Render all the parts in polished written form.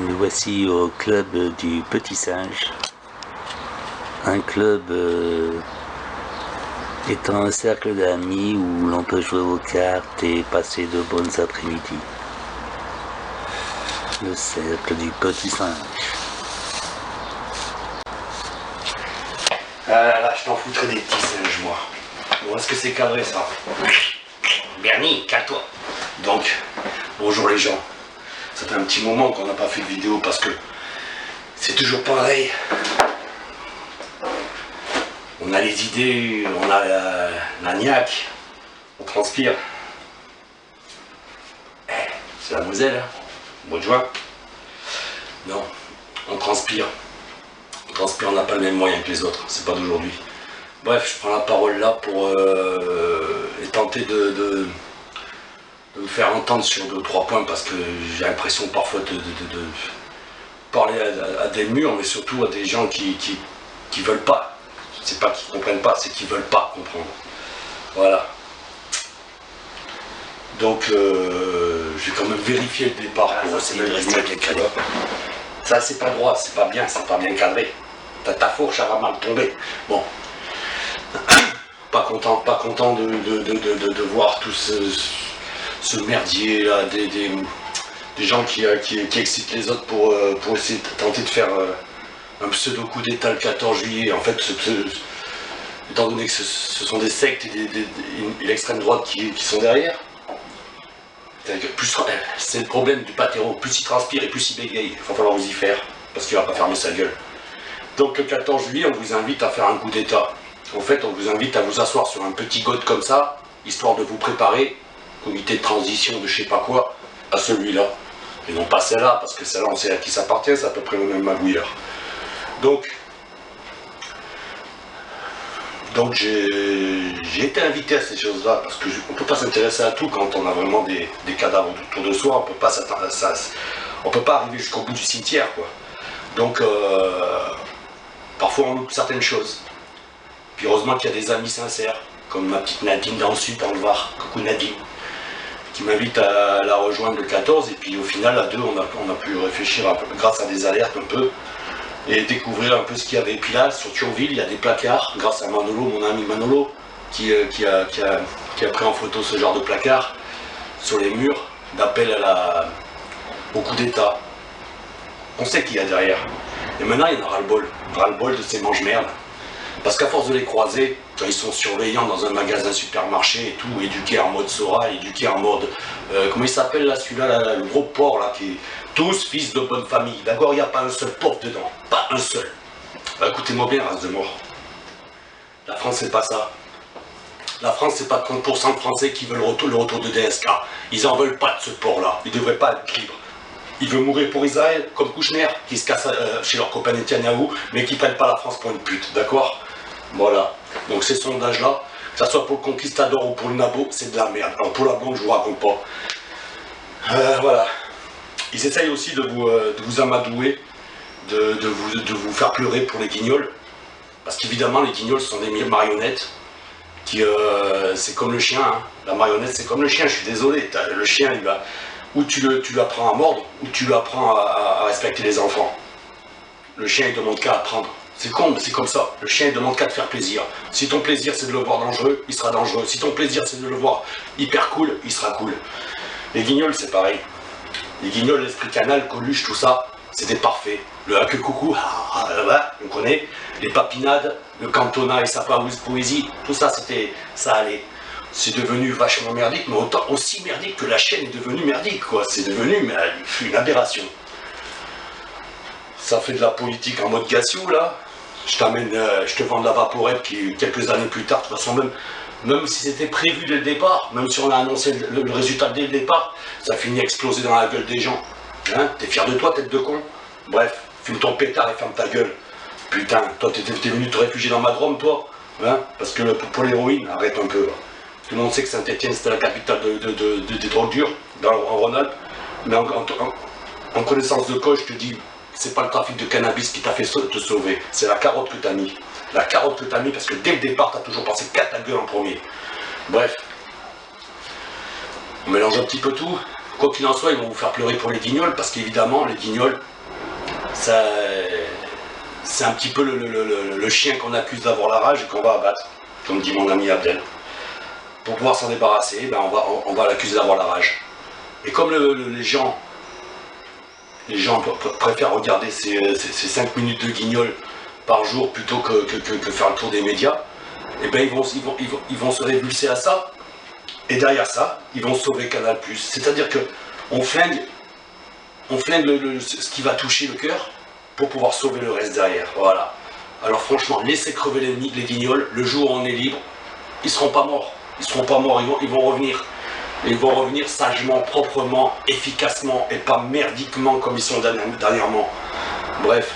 Nous voici au club du Petit Singe. Un club étant un cercle d'amis où l'on peut jouer aux cartes et passer de bonnes après-midi. Le cercle du Petit Singe. Ah là, je t'en foutrais des petits singes, moi. Bon, est-ce que c'est cadré, ça? Bernie, calme-toi. Donc, bonjour les gens. Ça fait un petit moment qu'on n'a pas fait de vidéo parce que c'est toujours pareil. On a les idées, on a la niaque, on transpire. C'est la Moselle, hein, au mois de juin. Non, on transpire. On n'a pas le même moyen que les autres, c'est pas d'aujourd'hui. Bref, je prends la parole là pour tenter de vous faire entendre sur 2-3 points parce que j'ai l'impression parfois de parler à des murs, mais surtout à des gens qui veulent pas. C'est pas qu'ils comprennent pas, c'est qu'ils veulent pas comprendre. Voilà. Donc je vais quand même vérifier le départ pour essayer de rester bien cadré. Ça c'est pas droit, c'est pas bien cadré. Ta fourche elle va mal tomber. Bon. Pas content de voir tout ce merdier là, des gens qui excitent les autres pour essayer de tenter de faire un pseudo coup d'état le 14 juillet. En fait, étant donné que ce sont des sectes et l'extrême droite qui sont derrière, c'est le problème du pâtéro, plus il transpire et plus il bégaye, il va falloir vous y faire, parce qu'il va pas fermer sa gueule. Donc le 14 juillet, on vous invite à faire un coup d'état. En fait, on vous invite à vous asseoir sur un petit god comme ça, histoire de vous préparer, comité de transition de je sais pas quoi, à celui-là. Et non pas celle-là, parce que celle-là, on sait à qui ça appartient, c'est à peu près le même magouilleur. Donc j'ai été invité à ces choses-là, parce qu'on ne peut pas s'intéresser à tout quand on a vraiment des cadavres autour de soi, on peut pas s'attendre à ça, on peut pas arriver jusqu'au bout du cimetière, quoi. Donc parfois on loupe certaines choses. Puis heureusement qu'il y a des amis sincères, comme ma petite Nadine dans le sud, dans le Var, coucou Nadine, qui m'invite à la rejoindre le 14, et puis au final à deux on a pu réfléchir un peu, grâce à des alertes un peu, et découvrir un peu ce qu'il y avait. Et puis là, sur Thionville, il y a des placards, grâce à Manolo, mon ami Manolo, qui a pris en photo ce genre de placards sur les murs, d'appel au coup d'état. On sait qui y a derrière. Et maintenant, il y en a ras-le-bol de ces mange-merdes. Parce qu'à force de les croiser, quand ils sont surveillants dans un magasin supermarché et tout, éduqués en mode Sora, éduqués en mode... comment il s'appelle là, celui-là, le gros porc là, qui est tous fils de bonne famille. D'accord, il n'y a pas un seul pauvre dedans, pas un seul. Écoutez-moi bien, race de mort. La France, c'est pas ça. La France, c'est pas 30% de Français qui veulent le retour de DSK. Ils en veulent pas de ce porc-là. Ils devraient pas être libres. Ils veulent mourir pour Israël, comme Kouchner, qui se casse chez leur copain Netanyahou, mais qui prennent pas la France pour une pute, d'accord? Voilà. Donc ces sondages-là, que ce soit pour le Conquistador ou pour le Nabo, c'est de la merde. Alors pour la blonde, je vous raconte pas. Voilà. Ils essayent aussi de vous amadouer, de vous faire pleurer pour les guignols. Parce qu'évidemment, les guignols sont des marionnettes. C'est comme le chien. Hein. La marionnette, c'est comme le chien, je suis désolé. Le chien, il va... Ou tu lui apprends à mordre, ou tu lui apprends à respecter les enfants. Le chien, il demande qu'à apprendre. C'est con, mais c'est comme ça. Le chien, il demande qu'à te faire plaisir. Si ton plaisir, c'est de le voir dangereux, il sera dangereux. Si ton plaisir, c'est de le voir hyper cool, il sera cool. Les guignols, c'est pareil. Les guignols, l'esprit canal, Coluche, tout ça, c'était parfait. Le haque coucou, on connaît. Les papinades, le cantonat et sa poésie, tout ça, ça allait. C'est devenu vachement merdique, mais autant aussi merdique que la chaîne est devenue merdique, quoi. C'est devenu une aberration. Ça fait de la politique en mode Gassio, là. Je te vends de la vaporette qui, quelques années plus tard, de toute façon, même si c'était prévu dès le départ, même si on a annoncé le résultat dès le départ, ça finit à exploser dans la gueule des gens. Hein? T'es fier de toi, tête de con? Bref, fume ton pétard et ferme ta gueule. Putain, toi, t'es venu te réfugier dans ma Drôme, toi? Hein? Parce que pour l'héroïne, arrête un peu, là. Tout le monde sait que Saint-Etienne c'était la capitale des drogues dures en Rhône-Alpes, mais en connaissance de cause, je te dis, c'est pas le trafic de cannabis qui t'a fait te sauver, c'est la carotte que t'as mis. La carotte que t'as mis parce que dès le départ, t'as toujours pensé qu'à ta gueule en premier. Bref, on mélange un petit peu tout, Quoi qu'il en soit, ils vont vous faire pleurer pour les guignols, parce qu'évidemment, les guignols, c'est un petit peu le chien qu'on accuse d'avoir la rage et qu'on va abattre, comme dit mon ami Abdel. Pour pouvoir s'en débarrasser, ben on va l'accuser d'avoir la rage. Et comme les gens préfèrent regarder ces 5 minutes de guignol par jour plutôt que faire le tour des médias, et ben ils vont se révulser à ça. Et derrière ça, ils vont sauver Canal+. C'est-à-dire que on flingue ce qui va toucher le cœur pour pouvoir sauver le reste derrière. Voilà. Alors franchement, laissez crever les guignols. Le jour où on est libre, ils seront pas morts. Ils seront pas morts. Ils vont revenir. Ils vont revenir sagement, proprement, efficacement et pas merdiquement comme ils sont dernièrement. Bref,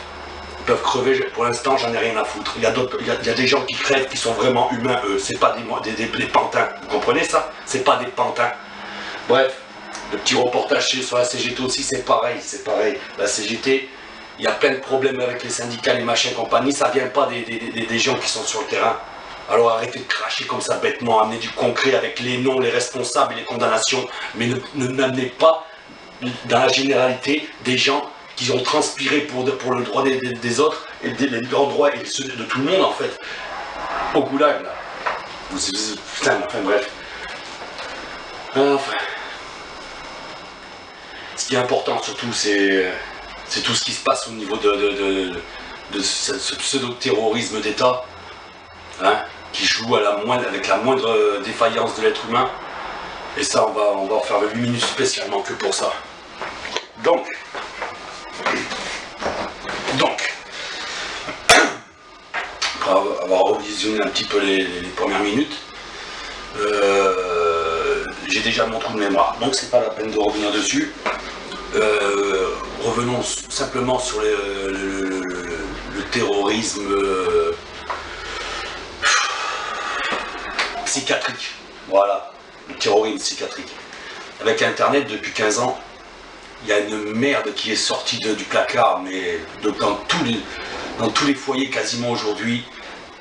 ils peuvent crever. Pour l'instant, j'en ai rien à foutre. Il y a des gens qui crèvent, qui sont vraiment humains, eux. C'est pas des pantins. Vous comprenez ça? C'est pas des pantins. Bref, le petit reportage sur la CGT aussi, c'est pareil. La CGT, il y a plein de problèmes avec les syndicats, les machins, compagnie. Ça vient pas des gens qui sont sur le terrain. Alors arrêtez de cracher comme ça bêtement, amenez du concret avec les noms, les responsables et les condamnations, mais n'amenez pas dans la généralité des gens qui ont transpiré pour le droit des autres et les droits et ceux de tout le monde en fait, au goulag là. Putain, enfin bref. Enfin. Ce qui est important surtout, c'est tout ce qui se passe au niveau de ce pseudo-terrorisme d'État. Hein, qui joue avec la moindre défaillance de l'être humain. Et ça, on va en faire 8 minutes spécialement que pour ça. Donc, après avoir revisionné un petit peu les premières minutes, j'ai déjà mon trou de mémoire, donc c'est pas la peine de revenir dessus. Revenons simplement sur le terrorisme psychiatrique, voilà, le terrorisme psychiatrique. Avec Internet, depuis 15 ans, il y a une merde qui est sortie du placard, mais dans tous les foyers quasiment aujourd'hui,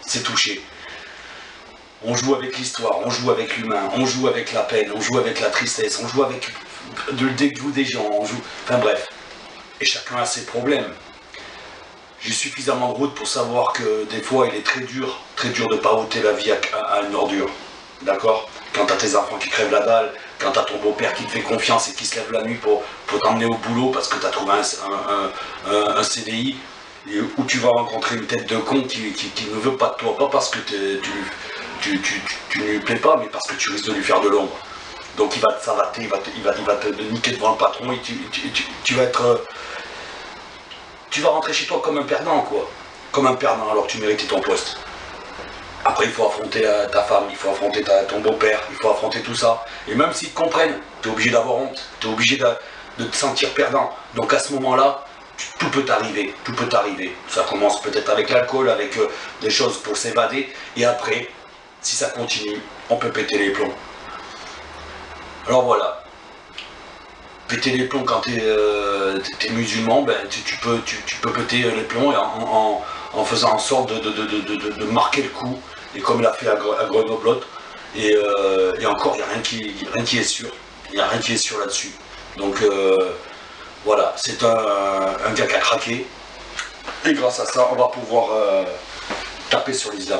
c'est touché. On joue avec l'histoire, on joue avec l'humain, on joue avec la peine, on joue avec la tristesse, on joue avec le dégoût des gens, enfin bref. Et chacun a ses problèmes. J'ai suffisamment de route pour savoir que des fois il est très dur de pas ôter la vie à une ordure. D'accord? Quand t'as tes enfants qui crèvent la dalle, quand t'as ton beau-père qui te fait confiance et qui se lève la nuit pour t'emmener au boulot parce que t'as trouvé un CDI, et où tu vas rencontrer une tête de con qui ne veut pas de toi, pas parce que tu ne lui plais pas, mais parce que tu risques de lui faire de l'ombre. Donc il va te savater, il va te niquer devant le patron et tu vas être... Tu vas rentrer chez toi comme un perdant, quoi. Comme un perdant, alors que tu méritais ton poste. Après, il faut affronter ta femme, il faut affronter ton beau-père, il faut affronter tout ça. Et même s'ils te comprennent, tu es obligé d'avoir honte, tu es obligé de te sentir perdant. Donc à ce moment-là, tout peut t'arriver, tout peut t'arriver. Ça commence peut-être avec l'alcool, avec des choses pour s'évader. Et après, si ça continue, on peut péter les plombs. Alors voilà. Péter les plombs quand t'es musulman, ben, tu peux péter les plombs en faisant en sorte de marquer le coup, et comme il a fait à Grenoble. Et encore, il n'y a rien qui est sûr. Il n'y a rien qui est sûr là-dessus. Donc voilà, c'est un gars qui a craqué. Et grâce à ça, on va pouvoir taper sur l'islam,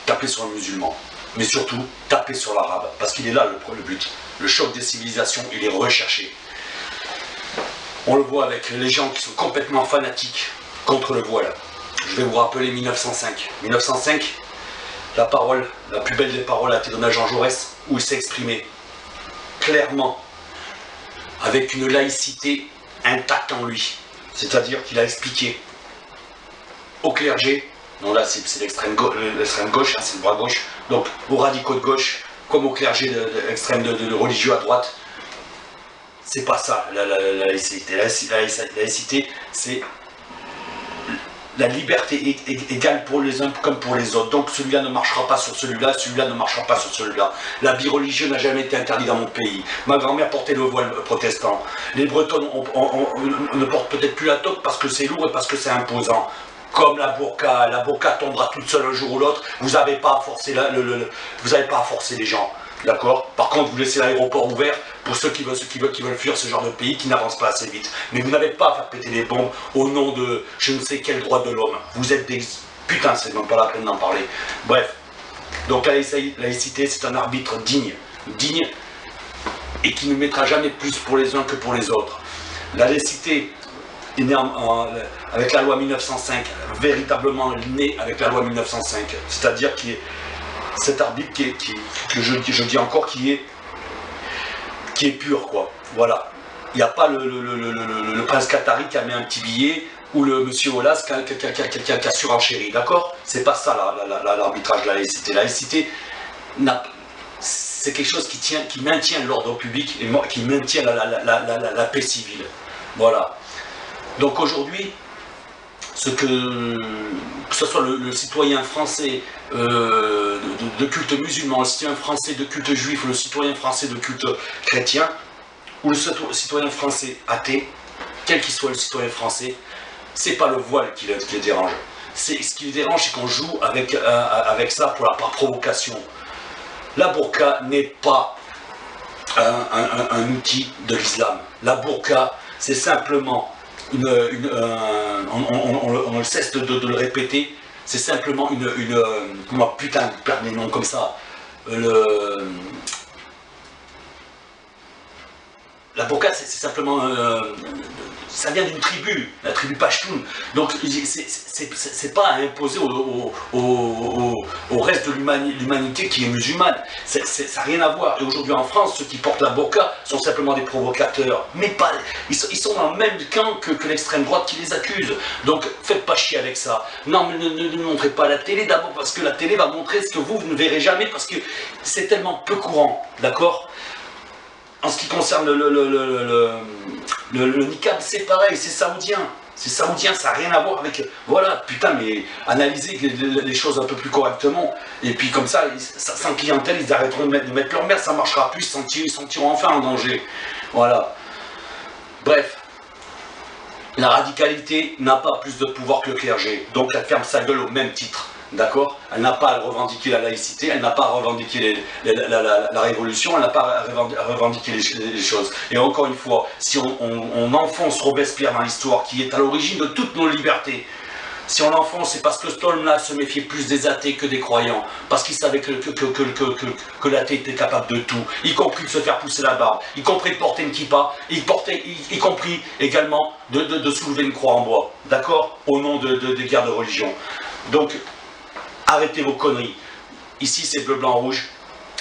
taper sur le musulman, mais surtout taper sur l'arabe, parce qu'il est là le but. Le choc des civilisations, il est recherché. On le voit avec les gens qui sont complètement fanatiques contre le voile. Je vais vous rappeler 1905. 1905, la plus belle des paroles a été donnée à Jean Jaurès, où il s'est exprimé clairement, avec une laïcité intacte en lui. C'est-à-dire qu'il a expliqué au clergé, non là c'est l'extrême gauche, hein, c'est le bras gauche, donc aux radicaux de gauche, comme au clergé extrême de religieux à droite, c'est pas ça la laïcité. La laïcité, c'est la liberté égale pour les uns comme pour les autres. Donc celui-là ne marchera pas sur celui-là, celui-là ne marchera pas sur celui-là. L'habit religieux n'a jamais été interdit dans mon pays. Ma grand-mère portait le voile protestant. Les Bretons ne portent peut-être plus la toque parce que c'est lourd et parce que c'est imposant. Comme la burqa tombera toute seule un jour ou l'autre, vous n'avez pas à forcer les gens. D'accord? Par contre, vous laissez l'aéroport ouvert pour ceux qui veulent fuir ce genre de pays qui n'avancent pas assez vite. Mais vous n'avez pas à faire péter les bombes au nom de je ne sais quel droit de l'homme. Vous êtes des... Putain, c'est même pas la peine d'en parler. Bref. Donc la laïcité, c'est un arbitre digne. Digne et qui ne mettra jamais plus pour les uns que pour les autres. La laïcité est née avec la loi 1905, véritablement née avec la loi 1905. C'est-à-dire qu'il est cet arbitre que je dis encore qui est pur, quoi. Voilà. Il n'y a pas le prince Qatari qui a mis un petit billet ou le monsieur Olas qui a surenchéri, d'accord? C'est pas ça l'arbitrage de la laïcité. La laïcité, c'est quelque chose qui maintient l'ordre public et qui maintient la paix civile. Voilà. Donc aujourd'hui, que ce soit le citoyen français de culte musulman, le citoyen français de culte juif, ou le citoyen français de culte chrétien, ou le citoyen français athée, quel qu'il soit le citoyen français, c'est pas le voile qui les dérange. Ce qui les dérange, c'est qu'on joue avec ça par provocation. La burqa n'est pas un outil de l'islam. La burqa, c'est simplement on ne cesse de le répéter, c'est simplement comment putain de perdre les noms comme ça, la burqa c'est simplement, ça vient d'une tribu, la tribu Pashtun, donc c'est pas à imposer au reste de l'humanité qui est musulmane, ça n'a rien à voir. Et aujourd'hui en France, ceux qui portent la burqa sont simplement des provocateurs, mais pas, ils sont dans le même camp que l'extrême droite qui les accuse. Donc faites pas chier avec ça. Non, mais ne montrez pas la télé d'abord parce que la télé va montrer ce que vous ne verrez jamais parce que c'est tellement peu courant, d'accord? En ce qui concerne le niqab, c'est pareil, c'est saoudien. C'est saoudien, ça n'a rien à voir avec... Voilà, putain, mais analysez les choses un peu plus correctement. Et puis comme ça, sans clientèle, ils arrêteront de mettre leur merde, ça ne marchera plus, ils se sentiront enfin en danger. Voilà. Bref. La radicalité n'a pas plus de pouvoir que le clergé. Donc elle ferme sa gueule au même titre. D'accord? Elle n'a pas à revendiquer la laïcité, elle n'a pas à revendiquer la révolution, elle n'a pas à revendiquer les choses. Et encore une fois, si on enfonce Robespierre dans l'histoire, qui est à l'origine de toutes nos libertés, si on l'enfonce, c'est parce que cet homme-là se méfiait plus des athées que des croyants, parce qu'il savait que l'athée était capable de tout, y compris de se faire pousser la barbe, y compris de porter une kippa, y compris également de soulever une croix en bois, d'accord? Au nom des guerres de religion. Donc, arrêtez vos conneries. Ici, c'est bleu, blanc, rouge.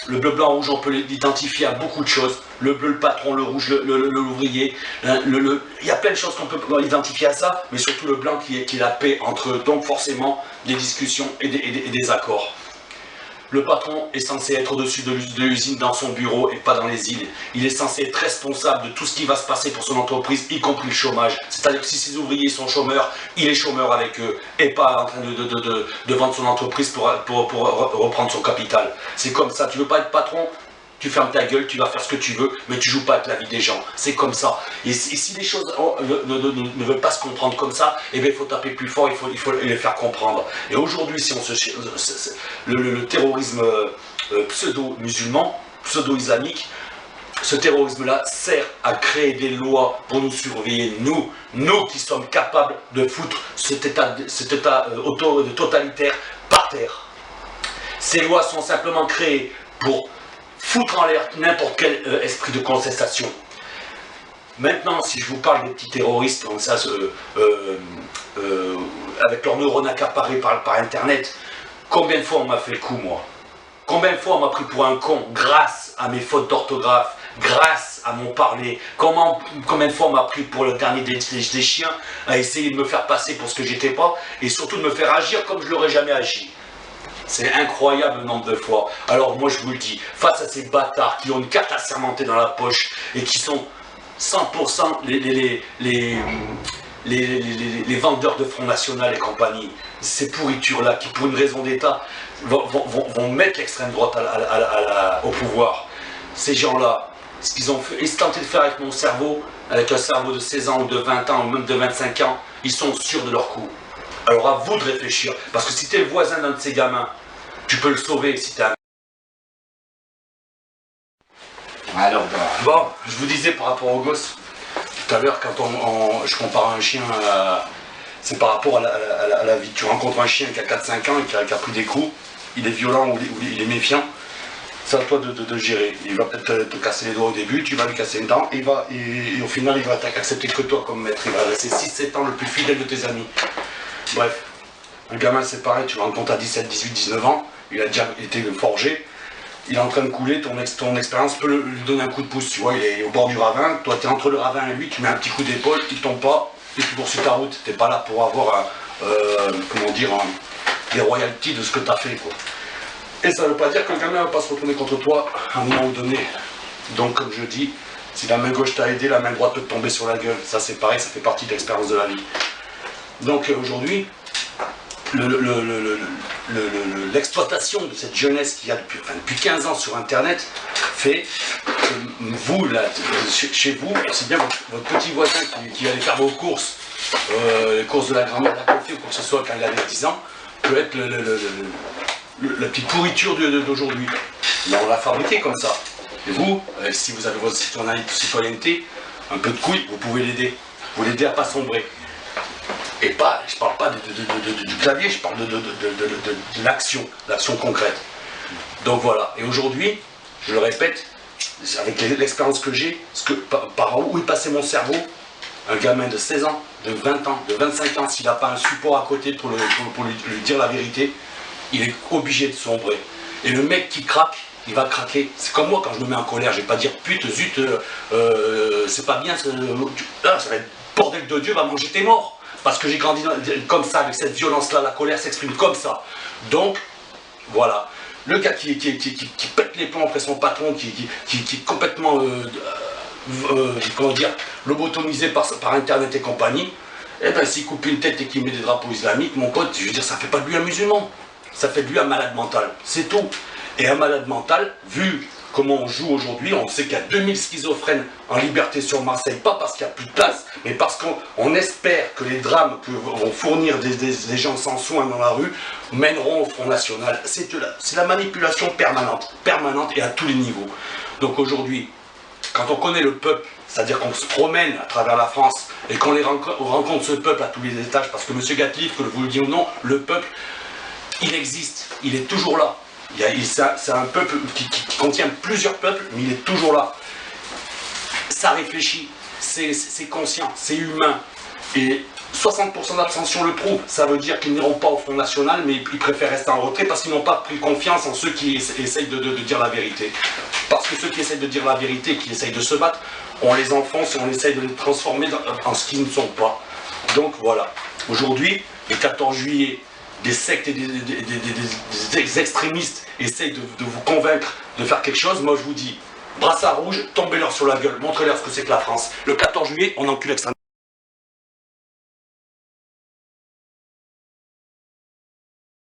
Le bleu, blanc, rouge, on peut l'identifier à beaucoup de choses. Le bleu, le patron, le rouge, l'ouvrier. Il y a plein de choses qu'on peut identifier à ça, mais surtout le blanc qui est la paix entre eux. Donc forcément, des discussions et des accords. Le patron est censé être au-dessus de l'usine dans son bureau et pas dans les îles. Il est censé être responsable de tout ce qui va se passer pour son entreprise, y compris le chômage. C'est-à-dire que si ses ouvriers sont chômeurs, il est chômeur avec eux et pas en train de vendre son entreprise pour reprendre son capital. C'est comme ça. Tu veux pas être patron? Tu fermes ta gueule, tu vas faire ce que tu veux, mais tu joues pas avec la vie des gens. C'est comme ça. Et si les choses ne veulent pas se comprendre comme ça, eh bien, il faut taper plus fort, il faut les faire comprendre. Et aujourd'hui, si le terrorisme pseudo-musulman, pseudo-islamique, ce terrorisme-là sert à créer des lois pour nous surveiller, nous qui sommes capables de foutre cet état totalitaire par terre. Ces lois sont simplement créées pour foutre en l'air n'importe quel esprit de contestation. Maintenant, si je vous parle des petits terroristes comme ça, avec leurs neurones accaparés par Internet, combien de fois on m'a fait le coup, moi? Combien de fois on m'a pris pour un con grâce à mes fautes d'orthographe, grâce à mon parler? Combien de fois on m'a pris pour le dernier des chiens, à essayer de me faire passer pour ce que j'étais pas, et surtout de me faire agir comme je l'aurais jamais agi? C'est incroyable le nombre de fois. Alors moi je vous le dis, face à ces bâtards qui ont une carte assermentée dans la poche et qui sont 100% les vendeurs de Front National et compagnie, ces pourritures-là qui pour une raison d'État vont mettre l'extrême droite au pouvoir. Ces gens-là, ce qu'ils ont fait, ils se tentaient de faire avec mon cerveau, avec un cerveau de 16 ans ou de 20 ans ou même de 25 ans, ils sont sûrs de leur coup. Alors à vous de réfléchir, parce que si tu es le voisin d'un de ces gamins, tu peux le sauver si tu es un Alors, Bon, je vous disais par rapport aux gosses, tout à l'heure, quand je compare un chien, c'est par rapport à la vie. Tu rencontres un chien qui a 4-5 ans et qui a pris des coups, il est violent ou il est méfiant, c'est à toi de gérer. Il va peut-être te casser les doigts au début, tu vas lui casser une dent, et au final, il va accepter que toi comme maître. Il va rester 6-7 ans le plus fidèle de tes amis. Bref, un gamin, c'est pareil, tu le rencontres à 17, 18, 19 ans, il a déjà été forgé. Il est en train de couler, ton expérience peut lui donner un coup de pouce, tu vois, il est au bord du ravin, toi tu es entre le ravin et lui, tu mets un petit coup d'épaule, il tombe pas, et tu poursuis ta route, t'es pas là pour avoir des royalties de ce que tu as fait, quoi. Et ça veut pas dire qu'un gamin va pas se retourner contre toi à un moment donné. Donc comme je dis, si la main gauche t'a aidé, la main droite peut te tomber sur la gueule, ça c'est pareil, ça fait partie de l'expérience de la vie. Donc aujourd'hui, l'exploitation de cette jeunesse qu'il y a depuis 15 ans sur Internet fait que vous, là, chez vous, c'est bien votre petit voisin qui allait faire vos courses, les courses de la grand-mère d'à côté ou quoi que ce soit quand il avait 10 ans, peut être la petite pourriture d'aujourd'hui. Mais on l'a fabriqué comme ça. Et vous, si vous avez votre citoyenneté, un peu de couille, vous pouvez l'aider. Vous l'aider à ne pas sombrer. Et pas, je parle pas du clavier, je parle de l'action, l'action concrète. Donc voilà, et aujourd'hui, je le répète, avec l'expérience que j'ai, par où est passé mon cerveau, un gamin de 16 ans, de 20 ans, de 25 ans, s'il n'a pas un support à côté pour lui dire la vérité, il est obligé de sombrer. Et le mec qui craque, il va craquer. C'est comme moi quand je me mets en colère, je vais pas dire pute, zut, c'est pas bien, ça va être bordel de Dieu, va manger tes morts. Parce que j'ai grandi comme ça, avec cette violence-là, la colère s'exprime comme ça. Donc, voilà. Le gars qui pète les plombs après son patron, qui est complètement, comment dire, lobotomisé par Internet et compagnie, eh ben s'il coupe une tête et qu'il met des drapeaux islamiques, mon pote, je veux dire, ça fait pas de lui un musulman. Ça fait de lui un malade mental. C'est tout. Et un malade mental, vu comment on joue aujourd'hui, on sait qu'il y a 2000 schizophrènes en liberté sur Marseille, pas parce qu'il n'y a plus de place, mais parce qu'on espère que les drames que vont fournir des gens sans soins dans la rue mèneront au Front National. C'est la manipulation permanente et à tous les niveaux. Donc aujourd'hui, quand on connaît le peuple, c'est-à-dire qu'on se promène à travers la France et qu'on rencontre ce peuple à tous les étages, parce que M. Gatliff, que vous le dites ou non, le peuple, il existe, il est toujours là. C'est un peuple qui contient plusieurs peuples, mais il est toujours là. Ça réfléchit, c'est conscient, c'est humain. Et 60% d'abstention le prouve. Ça veut dire qu'ils n'iront pas au Front National, mais ils préfèrent rester en retrait parce qu'ils n'ont pas pris confiance en ceux qui essayent de dire la vérité. Parce que ceux qui essayent de dire la vérité, qui essayent de se battre, on les enfonce et on essaye de les transformer en ce qu'ils ne sont pas. Donc voilà. Aujourd'hui, le 14 juillet, des sectes et des extrémistes essayent de vous convaincre de faire quelque chose. Moi je vous dis, brassard rouge, tombez-leur sur la gueule, montrez-leur ce que c'est que la France. Le 14 juillet, on encule l'extrême.